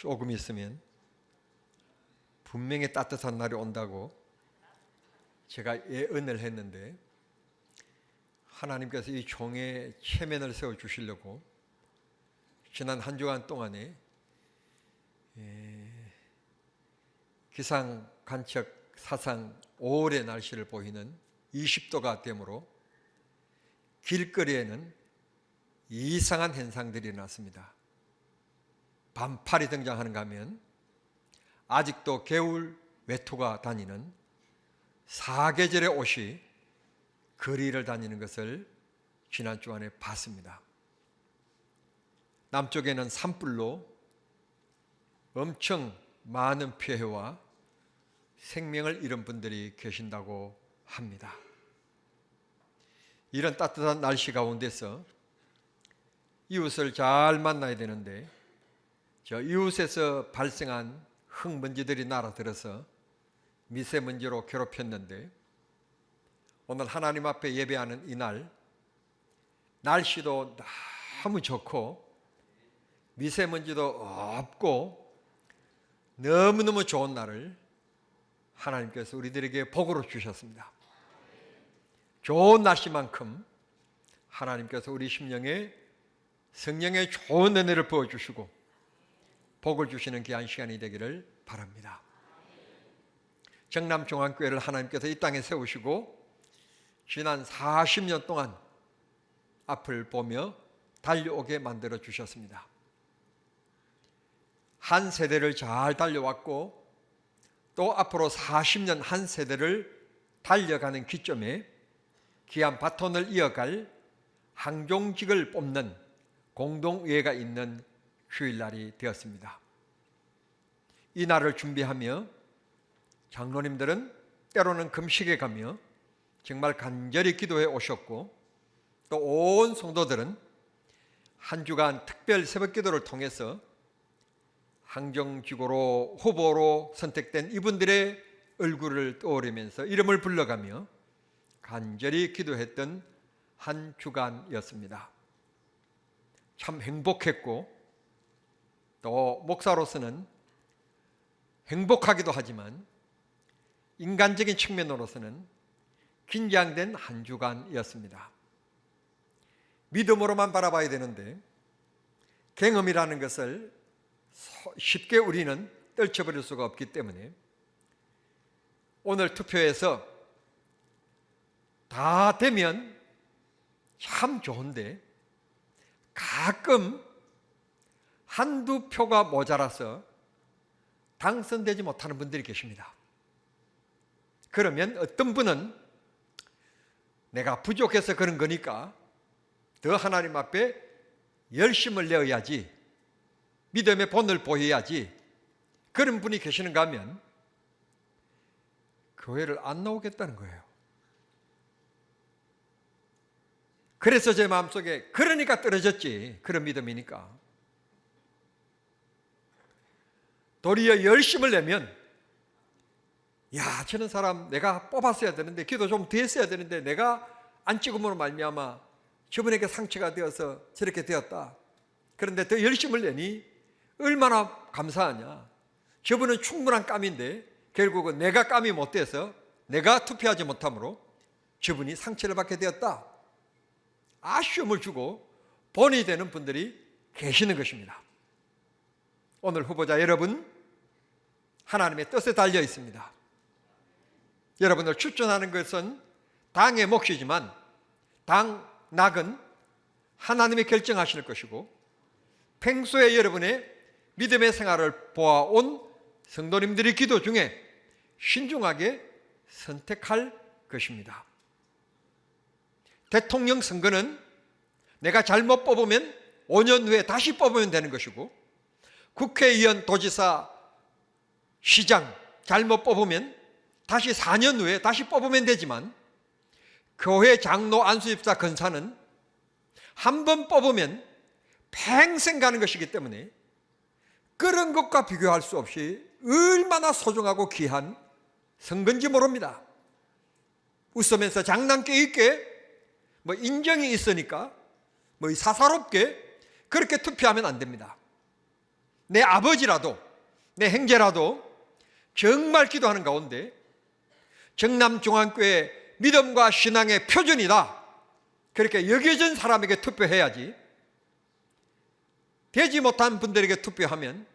조금 있으면 분명히 따뜻한 날이 온다고 제가 예언을 했는데, 하나님께서 이 종의 체면을 세워주시려고 지난 한 주간 동안에 기상 관측 사상 5월의 날씨를 보이는 20도가 되므로 길거리에는 이상한 현상들이 일어났습니다. 반팔이 등장하는가 하면 아직도 겨울 외투가 다니는 사계절의 옷이 거리를 다니는 것을 지난 주간에 봤습니다. 남쪽에는 산불로 엄청 많은 피해와 생명을 잃은 분들이 계신다고 합니다. 이런 따뜻한 날씨 가운데서 이웃을 잘 만나야 되는데, 저 이웃에서 발생한 흙먼지들이 날아들어서 미세먼지로 괴롭혔는데, 오늘 하나님 앞에 예배하는 이날 날씨도 너무 좋고 미세먼지도 없고 너무너무 좋은 날을 하나님께서 우리들에게 복으로 주셨습니다. 좋은 날씨만큼 하나님께서 우리 심령에 성령의 좋은 은혜를 부어주시고 복을 주시는 귀한 시간이 되기를 바랍니다. 정남종안교회를 하나님께서 이 땅에 세우시고 지난 40년 동안 앞을 보며 달려오게 만들어 주셨습니다. 한 세대를 잘 달려왔고 또 앞으로 40년 한 세대를 달려가는 기점에 귀한 바톤을 이어갈 항종직을 뽑는 공동의회가 있는 주일날이 되었습니다. 이 날을 준비하며 장로님들은 때로는 금식에 가며 정말 간절히 기도해 오셨고, 또 온 성도들은 한 주간 특별 새벽 기도를 통해서 항정지구로 후보로 선택된 이분들의 얼굴을 떠오르면서 이름을 불러가며 간절히 기도했던 한 주간이었습니다. 참 행복했고, 또 목사로서는 행복하기도 하지만 인간적인 측면으로서는 긴장된 한 주간이었습니다. 믿음으로만 바라봐야 되는데 경험이라는 것을 쉽게 우리는 떨쳐버릴 수가 없기 때문에 오늘 투표에서 다 되면 참 좋은데 가끔 한두 표가 모자라서 당선되지 못하는 분들이 계십니다. 그러면 어떤 분은 내가 부족해서 그런 거니까 더 하나님 앞에 열심을 내어야지, 믿음의 본을 보여야지, 그런 분이 계시는가 하면 교회를 안 나오겠다는 거예요. 그래서 제 마음속에 그러니까 떨어졌지, 그런 믿음이니까. 도리어 열심을 내면 야, 저런 사람 내가 뽑았어야 되는데, 기도 좀 더 했어야 되는데 내가 안 찍음으로 말미암아 저분에게 상처가 되어서 저렇게 되었다. 그런데 더 열심을 내니 얼마나 감사하냐. 저분은 충분한 깜인데 결국은 내가 깜이 못 돼서 내가 투표하지 못함으로 저분이 상처를 받게 되었다. 아쉬움을 주고 본이 되는 분들이 계시는 것입니다. 오늘 후보자 여러분, 하나님의 뜻에 달려 있습니다. 여러분을 추천하는 것은 당의 몫이지만 당락은 하나님이 결정하실 것이고, 평소에 여러분의 믿음의 생활을 보아온 성도님들의 기도 중에 신중하게 선택할 것입니다. 대통령 선거는 내가 잘못 뽑으면 5년 후에 다시 뽑으면 되는 것이고, 국회의원, 도지사, 시장 잘못 뽑으면 다시 4년 후에 다시 뽑으면 되지만, 교회 장로, 안수집사, 권사는 한 번 뽑으면 평생 가는 것이기 때문에 그런 것과 비교할 수 없이 얼마나 소중하고 귀한 선거인지 모릅니다. 웃으면서 장난기 있게 인정이 있으니까 사사롭게 그렇게 투표하면 안 됩니다. 내 아버지라도, 내 형제라도 정말 기도하는 가운데 정남중앙교회 믿음과 신앙의 표준이다, 그렇게 여겨진 사람에게 투표해야지, 되지 못한 분들에게 투표하면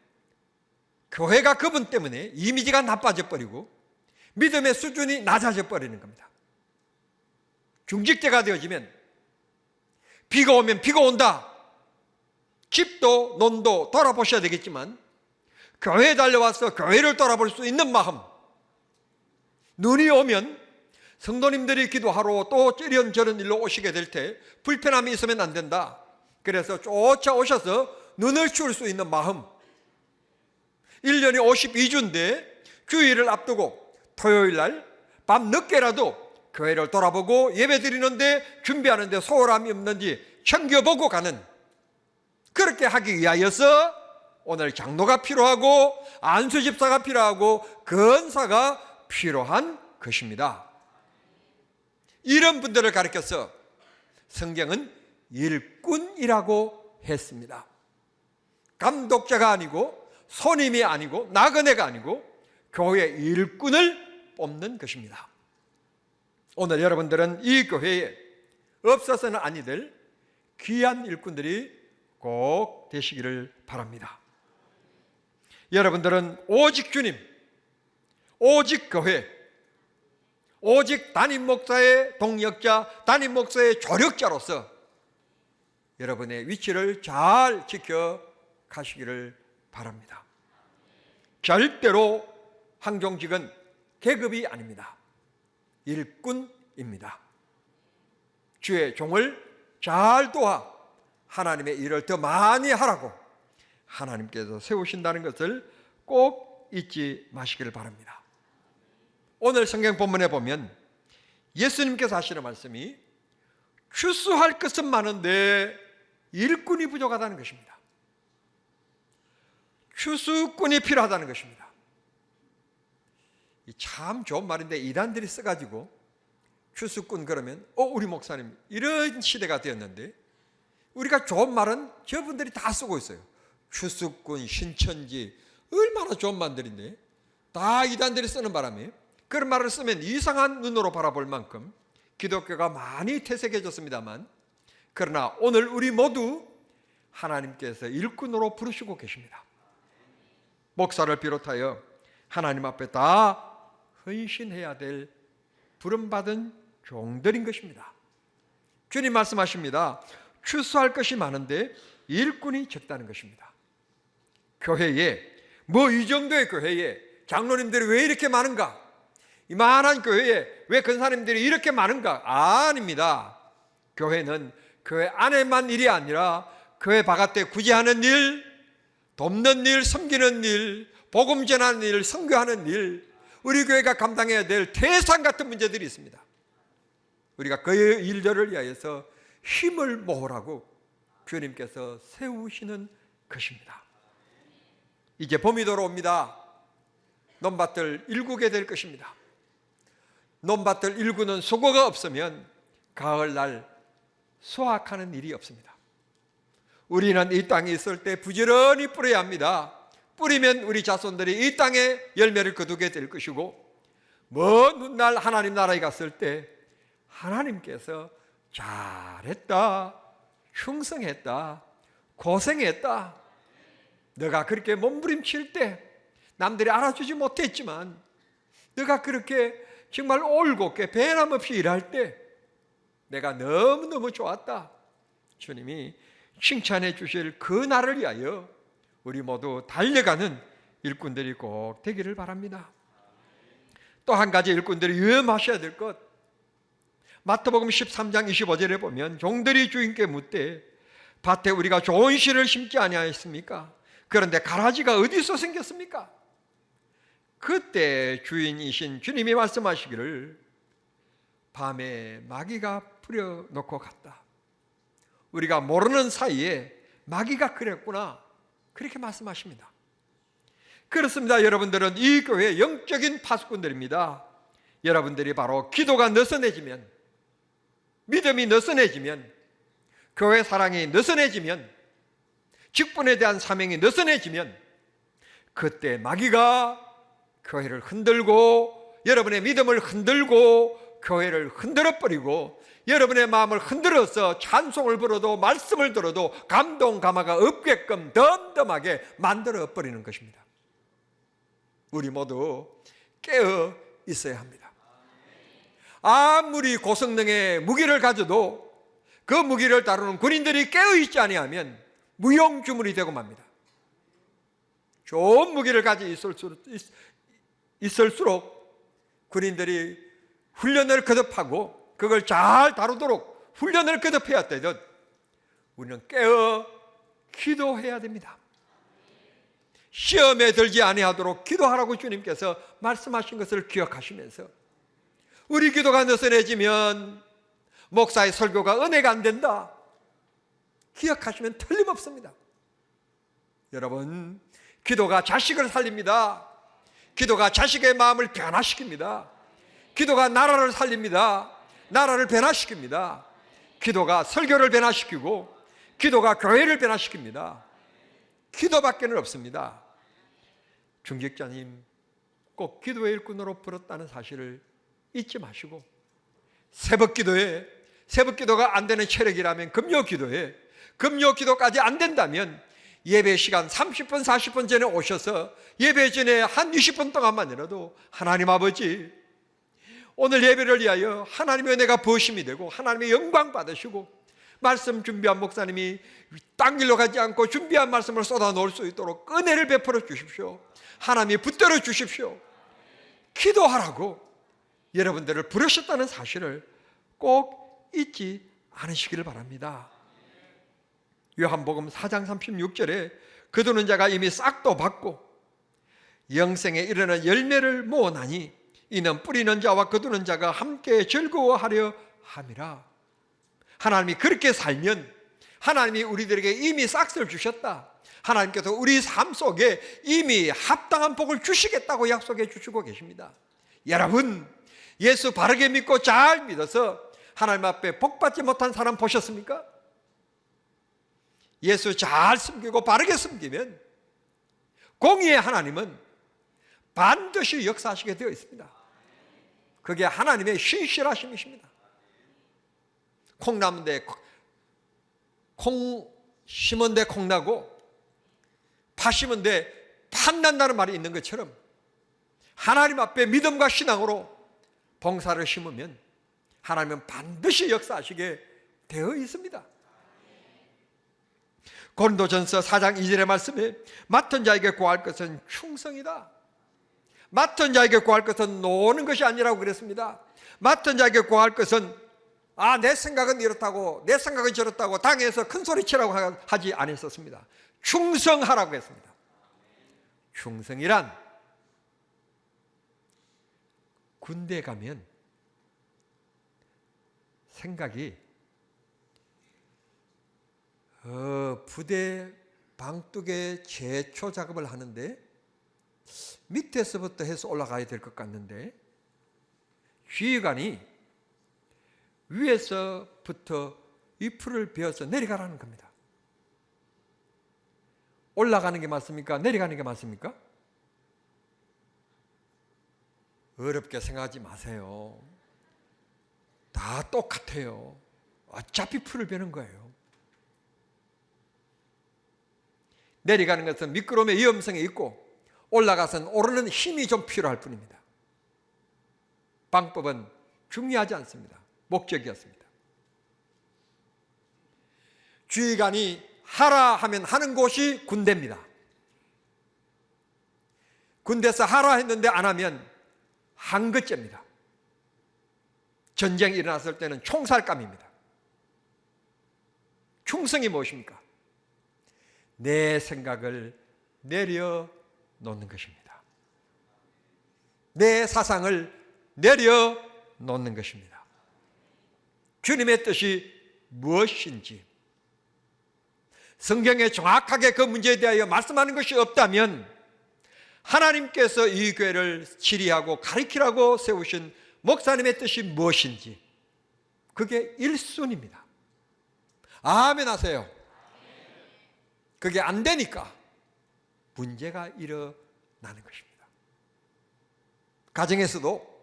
교회가 그분 때문에 이미지가 나빠져 버리고 믿음의 수준이 낮아져 버리는 겁니다. 중직자가 되어지면 비가 오면 비가 온다, 집도 논도 돌아보셔야 되겠지만 교회에 달려와서 교회를 돌아볼 수 있는 마음, 눈이 오면 성도님들이 기도하러 또 이런저런 일로 오시게 될 때 불편함이 있으면 안 된다, 그래서 쫓아오셔서 눈을 치울 수 있는 마음, 1년이 52주인데 주일을 앞두고 토요일 날 밤 늦게라도 교회를 돌아보고 예배 드리는데 준비하는데 소홀함이 없는지 챙겨보고 가는, 그렇게 하기 위하여서 오늘 장로가 필요하고 안수집사가 필요하고 근사가 필요한 것입니다. 이런 분들을 가리켜서 성경은 일꾼이라고 했습니다. 감독자가 아니고 손님이 아니고 나그네가 아니고 교회 일꾼을 뽑는 것입니다. 오늘 여러분들은 이 교회에 없어서는 아니 될 귀한 일꾼들이 꼭 되시기를 바랍니다. 여러분들은 오직 주님, 오직 교회, 오직 담임 목사의 동력자, 담임 목사의 조력자로서 여러분의 위치를 잘 지켜가시기를 바랍니다. 절대로 항종직은 계급이 아닙니다. 일꾼입니다. 주의 종을 잘 도와 하나님의 일을 더 많이 하라고 하나님께서 세우신다는 것을 꼭 잊지 마시기를 바랍니다. 오늘 성경 본문에 보면 예수님께서 하시는 말씀이 추수할 것은 많은데 일꾼이 부족하다는 것입니다. 추수꾼이 필요하다는 것입니다. 참 좋은 말인데 이단들이 써가지고 추수꾼 그러면 우리 목사님 이런 시대가 되었는데 우리가 좋은 말은 저분들이 다 쓰고 있어요. 추수꾼, 신천지, 얼마나 좋은 말들인데 다 이단들이 쓰는 바람에 그런 말을 쓰면 이상한 눈으로 바라볼 만큼 기독교가 많이 퇴색해졌습니다만, 그러나 오늘 우리 모두 하나님께서 일꾼으로 부르시고 계십니다. 목사를 비롯하여 하나님 앞에 다 헌신해야 될 부름받은 종들인 것입니다. 주님 말씀하십니다. 추수할 것이 많은데 일꾼이 적다는 것입니다. 교회에 이 정도의 교회에 장로님들이 왜 이렇게 많은가? 이만한 교회에 왜 권사님들이 이렇게 많은가? 아닙니다. 교회는 교회 안에만 일이 아니라 교회 바깥에 구제하는 일, 돕는 일, 섬기는 일, 복음 전하는 일, 선교하는 일, 우리 교회가 감당해야 될 태산 같은 문제들이 있습니다. 우리가 그 일들을 위하여서 힘을 모으라고 주님께서 세우시는 것입니다. 이제 봄이 돌아옵니다. 논밭을 일구게 될 것입니다. 논밭을 일구는 수고가 없으면 가을날 수확하는 일이 없습니다. 우리는 이 땅에 있을 때 부지런히 뿌려야 합니다. 뿌리면 우리 자손들이 이 땅에 열매를 거두게 될 것이고, 먼 훗날 하나님 나라에 갔을 때 하나님께서 잘했다, 충성했다, 고생했다, 너가 그렇게 몸부림칠 때 남들이 알아주지 못했지만 너가 그렇게 정말 올곧게 배남없이 일할 때 내가 너무너무 좋았다, 주님이 칭찬해 주실 그 날을 위하여 우리 모두 달려가는 일꾼들이 꼭 되기를 바랍니다. 또 한 가지 일꾼들이 유념하셔야 될 것, 마태복음 13장 25절에 보면 종들이 주인께 묻되 밭에 우리가 좋은 씨를 심지 아니하였습니까? 그런데 가라지가 어디서 생겼습니까? 그때 주인이신 주님이 말씀하시기를 밤에 마귀가 뿌려놓고 갔다. 우리가 모르는 사이에 마귀가 그랬구나, 그렇게 말씀하십니다. 그렇습니다. 여러분들은 이 교회의 영적인 파수꾼들입니다. 여러분들이 바로 기도가 느슨해지면, 믿음이 느슨해지면, 교회 사랑이 느슨해지면, 직분에 대한 사명이 느슨해지면 그때 마귀가 교회를 흔들고 여러분의 믿음을 흔들고 교회를 흔들어버리고 여러분의 마음을 흔들어서 찬송을 불어도 말씀을 들어도 감동 감화가 없게끔 덤덤하게 만들어버리는 것입니다. 우리 모두 깨어 있어야 합니다. 아무리 고성능의 무기를 가져도 그 무기를 다루는 군인들이 깨어있지 아니하면 무용주물이 되고 맙니다. 좋은 무기를 가지고 있을수록 군인들이 훈련을 거듭하고 그걸 잘 다루도록 훈련을 거듭해야 되듯 우리는 깨어 기도해야 됩니다. 시험에 들지 아니하도록 기도하라고 주님께서 말씀하신 것을 기억하시면서 우리 기도가 느슨해지면 목사의 설교가 은혜가 안 된다 기억하시면 틀림없습니다. 여러분, 기도가 자식을 살립니다. 기도가 자식의 마음을 변화시킵니다. 기도가 나라를 살립니다. 나라를 변화시킵니다. 기도가 설교를 변화시키고 기도가 교회를 변화시킵니다. 기도밖에는 없습니다. 중직자님, 꼭 기도의 일꾼으로 불었다는 사실을 잊지 마시고 새벽기도가 안 되는 체력이라면 금요기도에, 금요기도까지 안 된다면 예배 시간 30분 40분 전에 오셔서 예배 전에 한 20분 동안만이라도 하나님 아버지, 오늘 예배를 위하여 하나님의 은혜가 부으심이 되고 하나님의 영광 받으시고 말씀 준비한 목사님이 딴 길로 가지 않고 준비한 말씀을 쏟아 놓을 수 있도록 은혜를 베풀어 주십시오. 하나님이 붙들어 주십시오. 기도하라고 여러분들을 부르셨다는 사실을 꼭 잊지 않으시기를 바랍니다. 요한복음 4장 36절에 거두는 자가 이미 싹도 받고 영생에 이르는 열매를 모으나니 이는 뿌리는 자와 거두는 자가 함께 즐거워하려 함이라. 하나님이 그렇게 살면 하나님이 우리들에게 이미 싹을 주셨다. 하나님께서 우리 삶 속에 이미 합당한 복을 주시겠다고 약속해 주시고 계십니다. 여러분, 예수 바르게 믿고 잘 믿어서 하나님 앞에 복받지 못한 사람 보셨습니까? 예수 잘 섬기고 바르게 섬기면 공의의 하나님은 반드시 역사하시게 되어 있습니다. 그게 하나님의 신실하심이십니다. 콩 나무인데 콩 심은데 콩 나고 파 심은데 팥 난다는 말이 있는 것처럼 하나님 앞에 믿음과 신앙으로 봉사를 심으면 하나님은 반드시 역사하시게 되어 있습니다. 고린도전서 4장 2절의 말씀에 맡은 자에게 구할 것은 충성이다. 맡은 자에게 구할 것은 노는 것이 아니라고 그랬습니다. 맡은 자에게 구할 것은 내 생각은 이렇다고 내 생각은 저렇다고 당에서 큰 소리 치라고 하지 않았었습니다. 충성하라고 했습니다. 충성이란 군대 가면 생각이 부대 방뚝에 제초 작업을 하는데 밑에서부터 해서 올라가야 될 것 같는데 지휘관이 위에서부터 이 풀을 베어서 내려가라는 겁니다. 올라가는 게 맞습니까? 내려가는 게 맞습니까? 어렵게 생각하지 마세요. 다 똑같아요. 어차피 풀을 베는 거예요. 내려가는 것은 미끄러움의 위험성이 있고 올라가서는 오르는 힘이 좀 필요할 뿐입니다. 방법은 중요하지 않습니다. 목적이었습니다. 지휘관이 하라 하면 하는 곳이 군대입니다. 군대에서 하라 했는데 안 하면 한것째입니다. 전쟁이 일어났을 때는 총살감입니다. 충성이 무엇입니까? 내 생각을 내려놓는 것입니다. 내 사상을 내려놓는 것입니다. 주님의 뜻이 무엇인지 성경에 정확하게 그 문제에 대하여 말씀하는 것이 없다면 하나님께서 이 교회를 지리하고 가리키라고 세우신 목사님의 뜻이 무엇인지 그게 1순위입니다. 아멘 하세요. 그게 안 되니까 문제가 일어나는 나는 것입니다. 가정에서도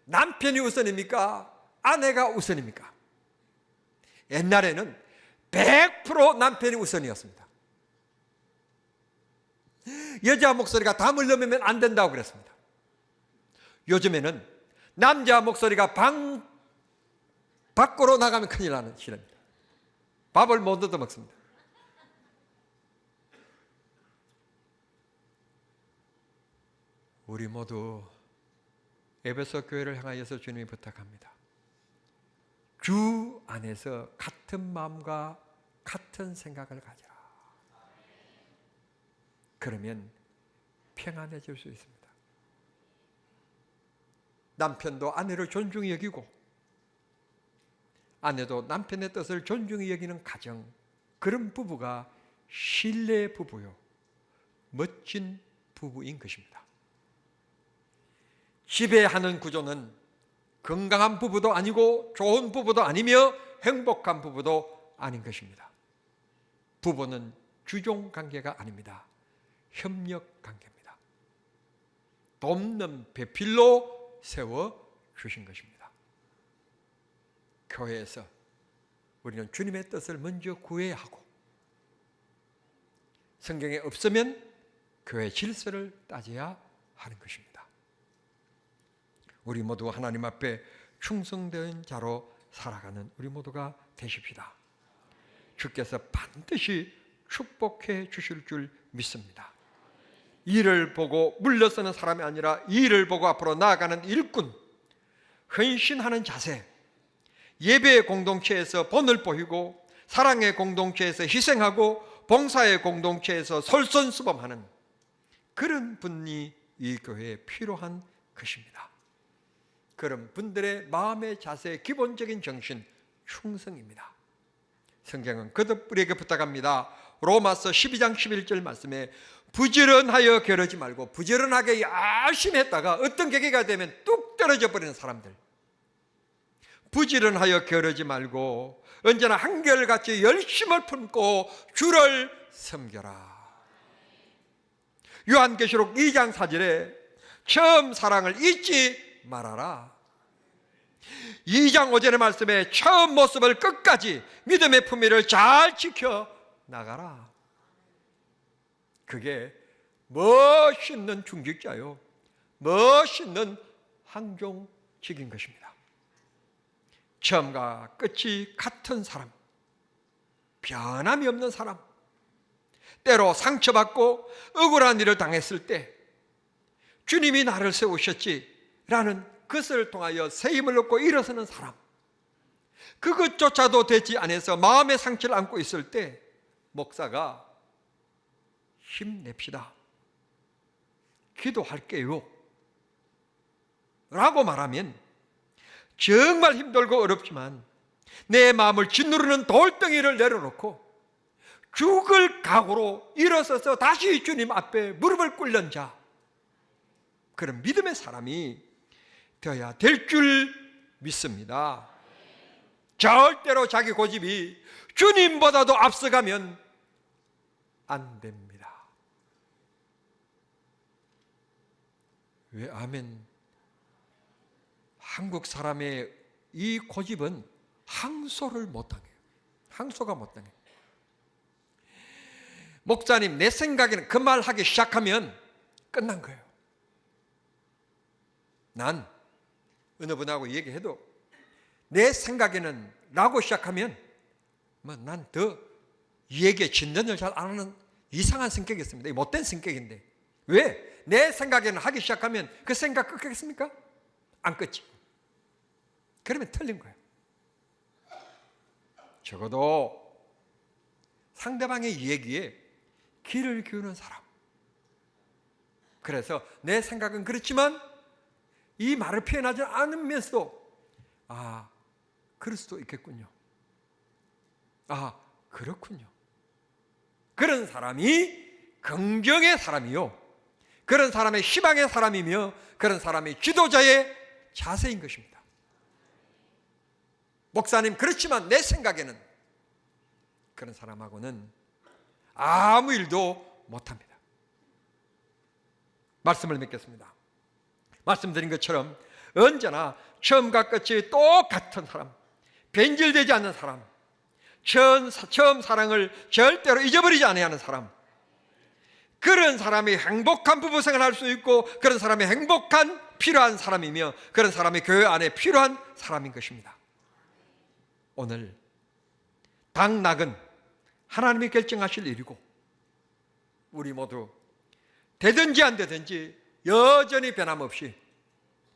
남편이 우선입니까? 아내가 우선입니까? 옛날에는 100% 남편이 우선이었습니다. 여자 목소리가 담을 넘으면 안 된다고 그랬습니다. 요즘에는 남자 목소리가 방 밖으로 나가면 큰일 나는 시대입니다. 밥을 못 얻어 먹습니다. 우리 모두 에베소 교회를 향하여서 주님이 부탁합니다. 주 안에서 같은 마음과 같은 생각을 가져라. 그러면 평안해질 수 있습니다. 남편도 아내를 존중히 여기고 아내도 남편의 뜻을 존중히 여기는 가정, 그런 부부가 신뢰 부부요, 멋진 부부인 것입니다. 지배하는 구조는 건강한 부부도 아니고 좋은 부부도 아니며 행복한 부부도 아닌 것입니다. 부부는 주종 관계가 아닙니다. 협력 관계입니다. 돕는 배필로 세워주신 것입니다. 교회에서 우리는 주님의 뜻을 먼저 구해야 하고, 성경에 없으면 교회 질서를 따져야 하는 것입니다. 우리 모두 하나님 앞에 충성된 자로 살아가는 우리 모두가 되십시다. 주께서 반드시 축복해 주실 줄 믿습니다. 일을 보고 물러서는 사람이 아니라 일을 보고 앞으로 나아가는 일꾼, 헌신하는 자세, 예배의 공동체에서 본을 보이고 사랑의 공동체에서 희생하고 봉사의 공동체에서 솔선수범하는 그런 분이 이 교회에 필요한 것입니다. 그런 분들의 마음의 자세의 기본적인 정신, 충성입니다. 성경은 거듭 우리에게 부탁합니다. 로마서 12장 11절 말씀에 부지런하여 게으르지 말고, 부지런하게 열심히 했다가 어떤 계기가 되면 뚝 떨어져 버리는 사람들, 부지런하여 게으르지 말고 언제나 한결같이 열심을 품고 주를 섬겨라. 요한계시록 2장 4절에 처음 사랑을 잊지 말아라. 2장 5절의 말씀에 처음 모습을 끝까지 믿음의 품위를 잘 지켜 나가라. 그게 멋있는 중직자요, 멋있는 항종직인 것입니다. 처음과 끝이 같은 사람, 변함이 없는 사람, 때로 상처받고 억울한 일을 당했을 때 주님이 나를 세우셨지라는 그것을 통하여 세임을 얻고 일어서는 사람, 그것조차도 되지 않아서 마음의 상처를 안고 있을 때 목사가 힘냅시다, 기도할게요 라고 말하면 정말 힘들고 어렵지만 내 마음을 짓누르는 돌덩이를 내려놓고 죽을 각오로 일어서서 다시 주님 앞에 무릎을 꿇는 자, 그런 믿음의 사람이 되어야 될 줄 믿습니다. 절대로 자기 고집이 주님보다도 앞서가면 안 됩니다. 왜 아멘? 한국 사람의 이 고집은 항소를 못당해요. 항소가 못당해요. 목사님, 내 생각에는 그 말 하기 시작하면 끝난 거예요. 난 어느 분하고 얘기해도 내 생각에는 라고 시작하면 난 더 얘기에 진전을 잘 안 하는 이상한 성격이었습니다. 못된 성격인데, 왜? 내 생각에는 하기 시작하면 그 생각 끊겠습니까? 안 끊지. 그러면 틀린 거예요. 적어도 상대방의 얘기에 귀를 기우는 사람, 그래서 내 생각은 그렇지만 이 말을 표현하지 않으면서도 그럴 수도 있겠군요, 그렇군요, 그런 사람이 긍정의 사람이요, 그런 사람의 희망의 사람이며 그런 사람이 지도자의 자세인 것입니다. 목사님, 그렇지만 내 생각에는, 그런 사람하고는 아무 일도 못합니다. 말씀을 맺겠습니다. 말씀드린 것처럼 언제나 처음과 끝이 똑같은 사람, 변질되지 않는 사람, 처음 사랑을 절대로 잊어버리지 않아야 사람, 그런 사람이 행복한 부부 생활을 할 수 있고 그런 사람이 행복한 필요한 사람이며 그런 사람이 교회 안에 필요한 사람인 것입니다. 오늘 당락은 하나님이 결정하실 일이고 우리 모두 되든지 안 되든지 여전히 변함없이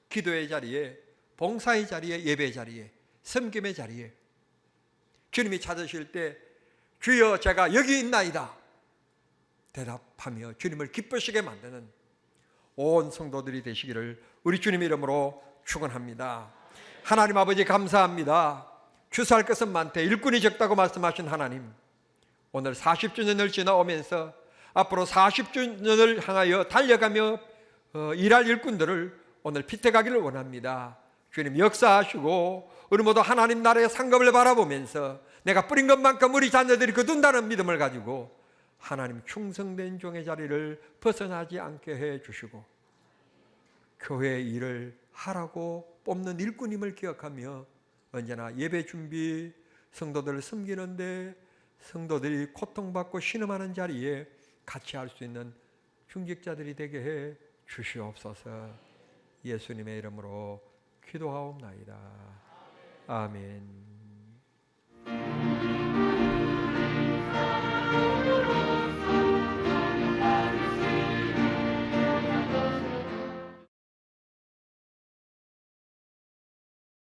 기도의 자리에, 봉사의 자리에, 예배의 자리에, 섬김의 자리에 주님이 찾으실 때 주여 제가 여기 있나이다 대답하며 주님을 기쁘시게 만드는 온 성도들이 되시기를 우리 주님 이름으로 축원합니다. 하나님 아버지 감사합니다. 추수할 것은 많되 일꾼이 적다고 말씀하신 하나님, 오늘 40주년을 지나오면서 앞으로 40주년을 향하여 달려가며 일할 일꾼들을 오늘 피태가기를 원합니다. 주님 역사하시고 우리 모두 하나님 나라의 상급을 바라보면서 내가 뿌린 것만큼 우리 자녀들이 거둔다는 믿음을 가지고 하나님 충성된 종의 자리를 벗어나지 않게 해주시고 교회의 일을 하라고 뽑는 일꾼임을 기억하며 언제나 예배 준비, 성도들을 섬기는데 성도들이 고통받고 신음하는 자리에 같이 할 수 있는 중직자들이 되게 해 주시옵소서. 예수님의 이름으로 기도하옵나이다. 아멘.